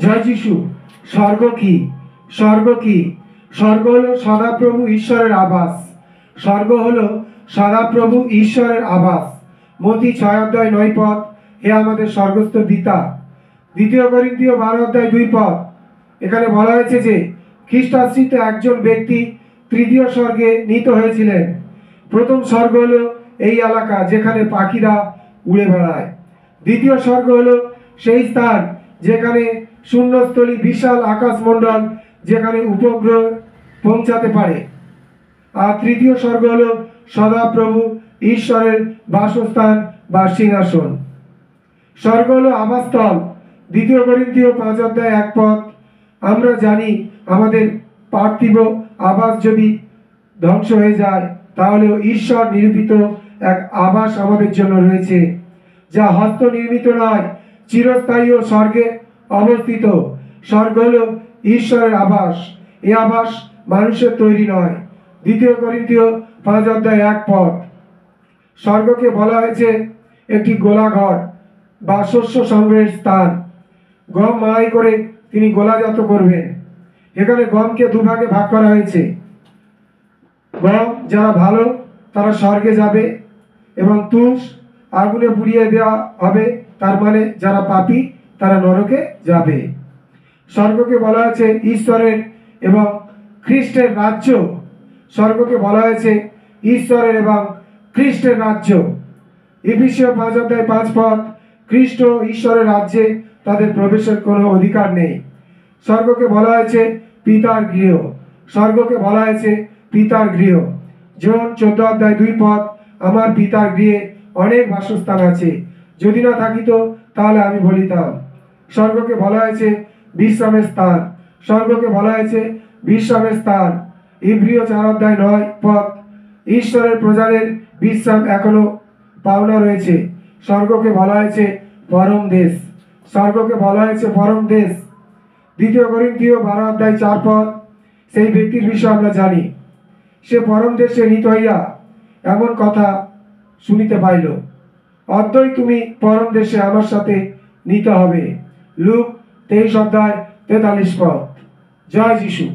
জয় যিশু। স্বর্গ কি? স্বর্গ কি? স্বর্গ হলো সদাপ্রভু ঈশ্বরের আবাস। স্বর্গ হলো সদাপ্রভু ঈশ্বরের আবাস। মতি 6:9 হে আমাদের স্বর্গস্থ পিতা। 2 করিন্থীয় 12:2 এখানে বলা হয়েছে যে খ্রিস্টাশ্রিত একজন ব্যক্তি তৃতীয় স্বর্গে নীত হয়েছিলেন। প্রথম স্বর্গ হলো এই এলাকা যেখানে পাখিরা উড়ে বেড়ায়। দ্বিতীয় স্বর্গ হলো সেই স্থান যেখানে শূন্যস্থলী, বিশাল আকাশমণ্ডল যেখানে উপগ্রহ পৌঁছাতে পারে। আর তৃতীয় স্বর্গ হলো সদাপ্রভু ঈশ্বরের বাসস্থান বা সিংহাসন। স্বর্গ হলো আবাসস্থল। 2 করিন্থীয় 5:1 আমরা জানি আমাদের পার্থিব আবাস যদি ধ্বংস হয়ে যায় তাহলেও ঈশ্বর নিরূপিত এক আবাস আমাদের জন্য রয়েছে, যা হস্ত নির্মিত নয়, চিরস্থায়ী ও স্বর্গে অবস্থিত। স্বর্গ হলো ঈশ্বরের আবাস। এই আবাস মানুষের তৈরি নয়। 2 করিন্থীয় 5:1 স্বর্গকে বলা হয়েছে একটি গোলাঘর বা শস্য সংগ্রহের স্থান। গম মাড়াই করে তিনি গোলাজাত করবেন। এখানে গমকে দুভাগে ভাগ করা হয়েছে। গম যারা ভালো তারা স্বর্গে যাবে, এবং তুষ আগুনে পুড়িয়ে দেওয়া হবে, তার মানে যারা পাপী তারা নরকে যাবে। স্বর্গকে বলা হয়েছে ঈশ্বরের এবং খ্রিস্টের রাজ্য। স্বর্গকে বলা হয়েছে ঈশ্বরের এবং খ্রিস্টের রাজ্য। এফেসীয় 5:5 খ্রিস্ট ঈশ্বরের রাজ্যে তাদের প্রবেশের কোনো অধিকার নেই। স্বর্গকে বলা হয়েছে পিতার গৃহ। স্বর্গকে বলা হয়েছে পিতার গৃহ। জন 14:2 আমার পিতার গৃহে অনেক বাসস্থান আছে, যদি না থাকিত তাহলে আমি বলিতাম। স্বর্গকে বলা হয়েছে বিশ্রামের স্থান। স্বর্গকে বলা হয়েছে বিশ্রামের স্থান। ইব্রিয় 4:9 ঈশ্বরের প্রজাদের বিশ্রাম এখনো পাওনা রয়েছে। স্বর্গকে বলা হয়েছে পরম দেশ। স্বর্গকে বলা হয়েছে পরম দেশ। 2 করিন্থীয় 12:4 সেই ব্যক্তির বিষয়ে আমরা জানি। সে পরম দেশে নীত হইয়া এমন কথা শুনিতে পাইল, অদ্যই তুমি পরম দেশে আমার সাথে নীত হবে। লুক 23:43 জয় যিশু।